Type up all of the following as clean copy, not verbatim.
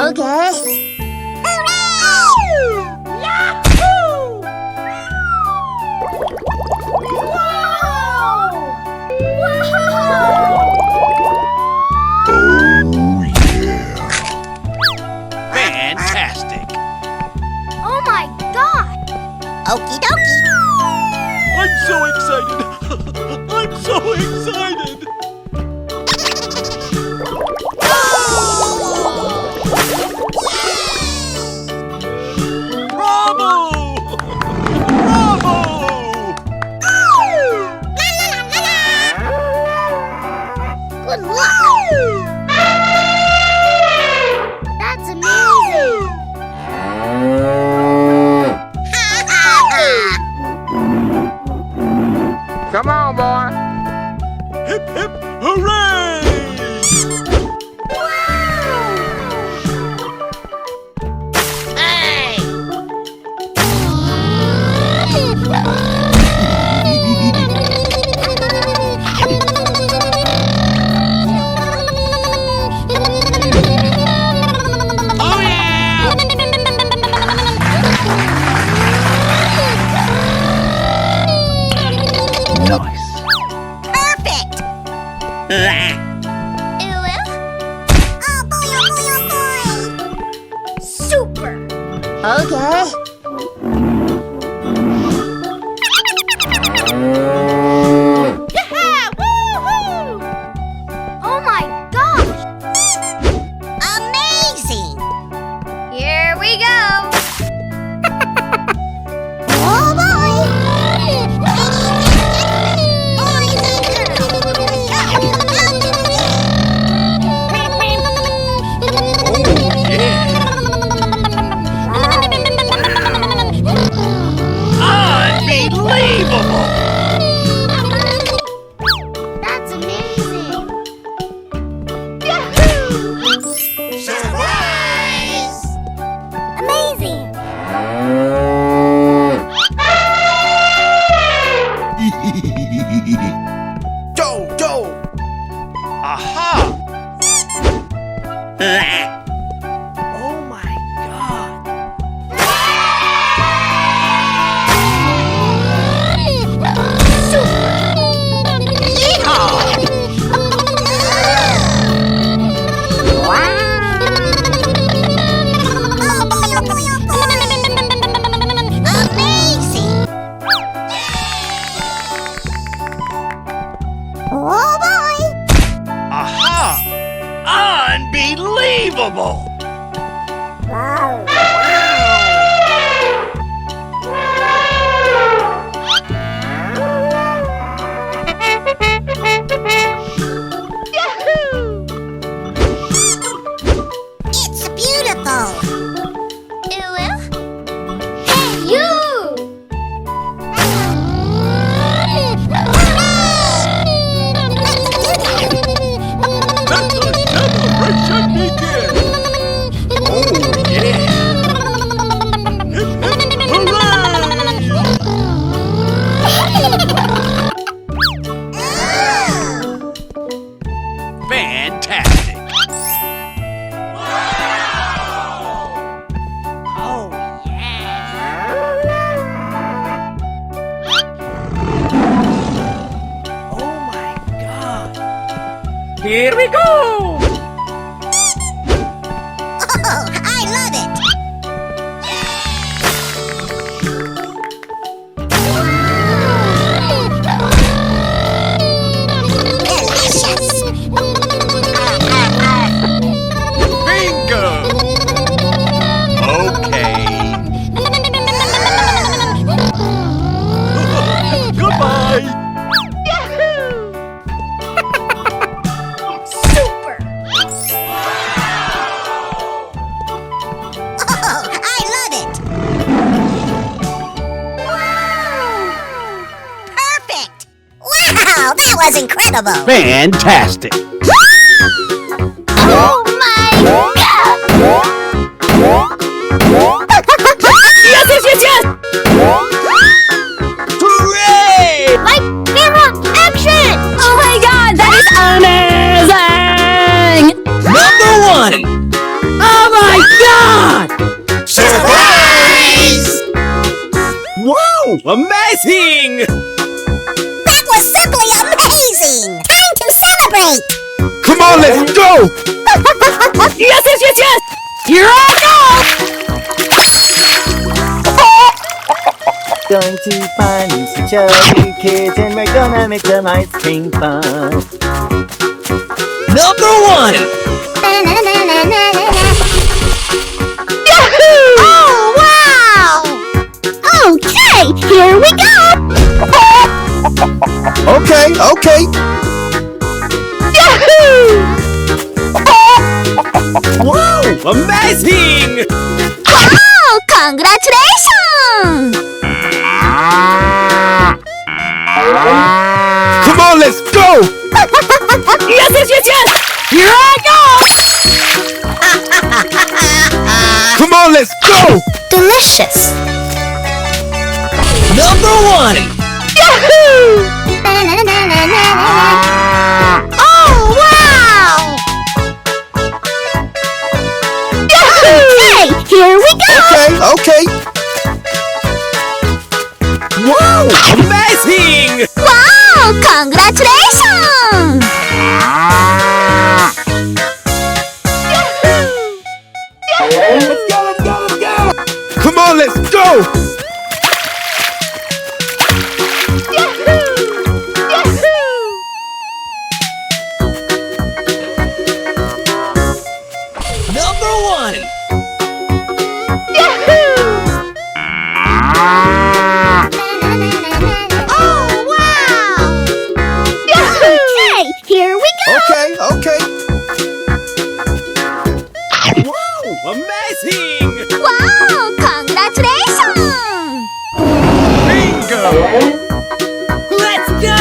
Okay. Hooray! Yahoo! Wow! Oh, yeah. Fantastic. Oh my God! Okie dokie. I'm so excited. I'm so excited. Bravo! Bravo! Good luck! That's amazing! Come on, boy. Hip, hip, hooray! Hey! Oh, yeah! Nice. Perfect. Oh boy, oh boy, oh boy. Super! Okay. Yeah! Woo-hoo! Oh my gosh! Amazing. Here we go! Oh boy. Unbelievable! That's amazing! Yahoo! Surprise. Amazing! Doe! Aha! Oh my God! Amazing. Oh boy. Aha! Unbelievable! Yahoo! It's beautiful. Hey, you! Let the celebration begin! Oh, yeah! Hip, hip, hooray! Fantastic! Oh, yeah! Oh my God! Here we go. Oh, I love it. Delicious. Bingo! Okay. Goodbye! Yahoo! Super! Oh, I love it. Perfect. Wow, that was incredible. Fantastic! Oh my God! Yes! Hooray! Like camera action! Oh my God, that is amazing! Number one! Oh my Amazing! That was simply amazing! Time to celebrate! Come on, let's go! Yes, yes, yes, yes! Here I Going to find you some chubby kids, and we're gonna make some ice cream fun. Number one! Oh, wow! Okay, here we go! Okay. Yahoo! Wow! Amazing! Wow! Congratulations! Come on, let's go! Yes, yes, yes, yes! Here I go! Come on, let's go! Delicious! Number one! Yahoo! Oh, wow! Yahoo! Okay, here we go! Okay. Wow! Amazing! Wow! Congratulations! Let's go! Come on, let's go! Number one! Oh, wow! Okay, here we go! Okay. Wow! Amazing! Wow! Congratulations! Bingo! Let's go!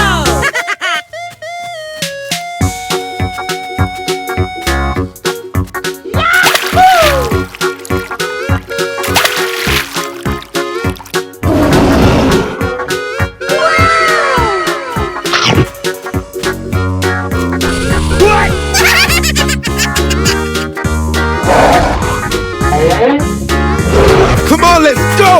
Come on, let's go!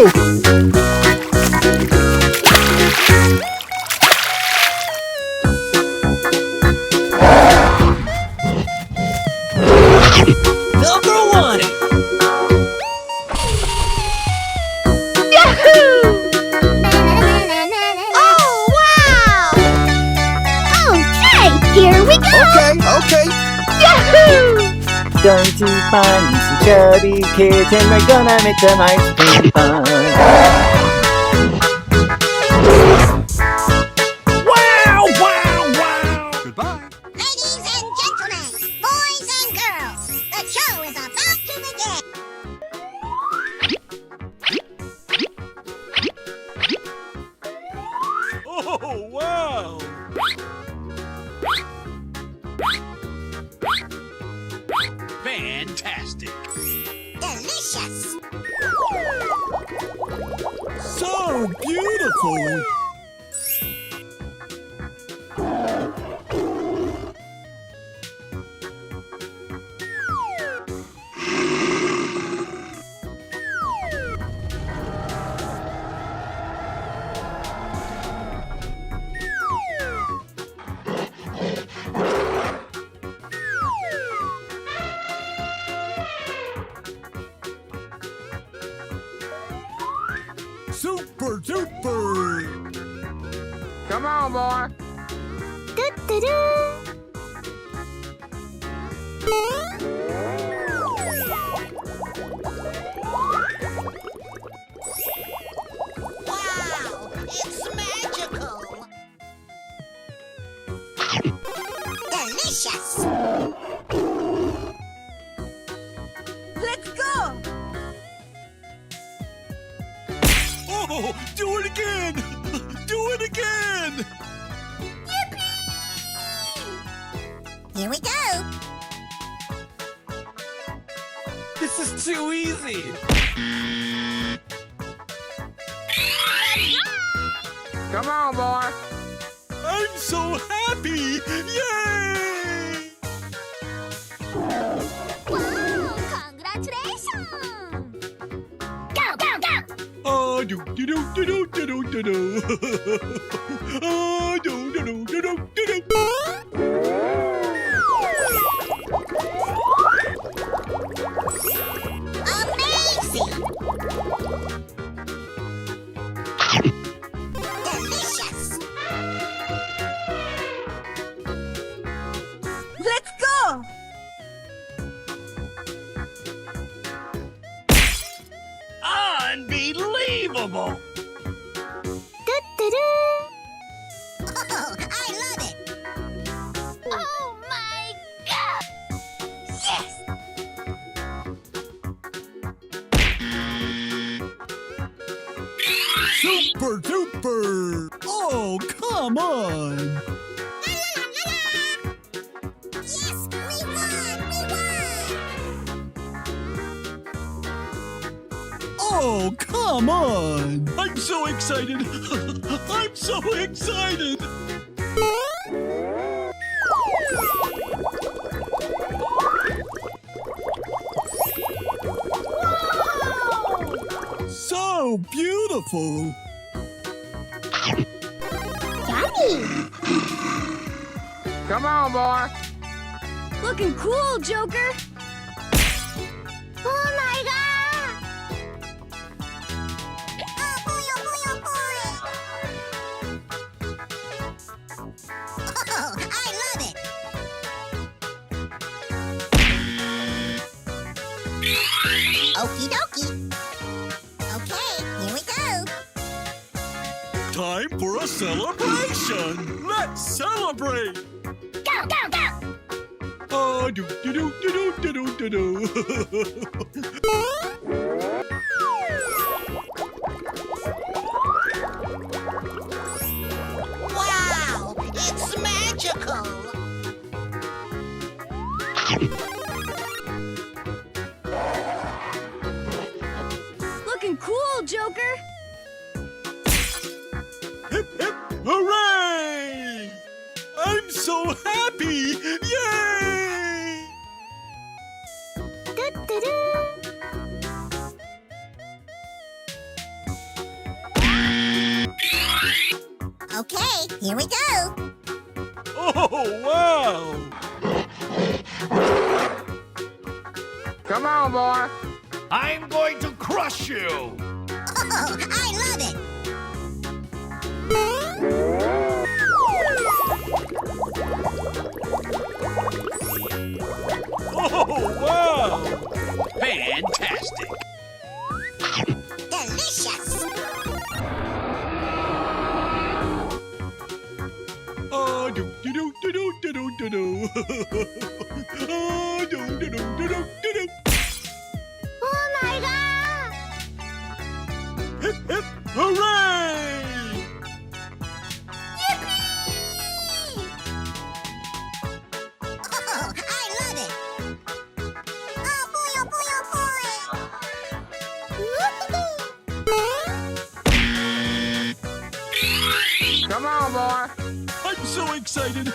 Number one! Oh, wow! Okay, here we go! Okay. Yahoo! Going to find you some chubby kids, and we're gonna make some ice cream fun. Wow! Goodbye. Ladies and gentlemen, boys and girls, the show is about to begin! Oh, wow! Fantastic! Delicious! So beautiful! Super duper! Come on, boy. Wow! It's magical! Delicious! Let's go! Oh, do it again! Do it again! Here we go! This is too easy! Come on, boy. I'm so happy! Yay! Wow! Congratulations! Go, go, go! do do do do do do do do do. Ah, do do do do do do do. Amazing! Delicious! Let's go! Unbelievable! Oh, I love it! Oh my god! Yes! Super duper! Oh, come on! La, la, la, la, la. Yes, we won! We won! Oh, come on! I'm so excited! I'm so excited! So beautiful! Yummy! Come on, boy! Looking cool, Joker! Oh my god! Oh boy, oh boy, oh boy! Oh, I love it! Okie dokie. Okay, here we go. Time for a celebration! Let's celebrate! Go, go, go! Oh, do do do do do do do do. Wow, it's magical. Looking cool, Joker! Hip hip hooray! I'm so happy! Yay! Okay, here we go. Oh, wow! Come on, boy! I'm going to crush you! Oh, I love it. Oh, wow! Fantastic! Delicious. Oh, do do do do do do do do do. Oh, do do do do do do do. Oh my god! Hip hip hooray! Oh, I love it. Oh boy, oh boy, oh boy. Come on, boy! I'm so excited!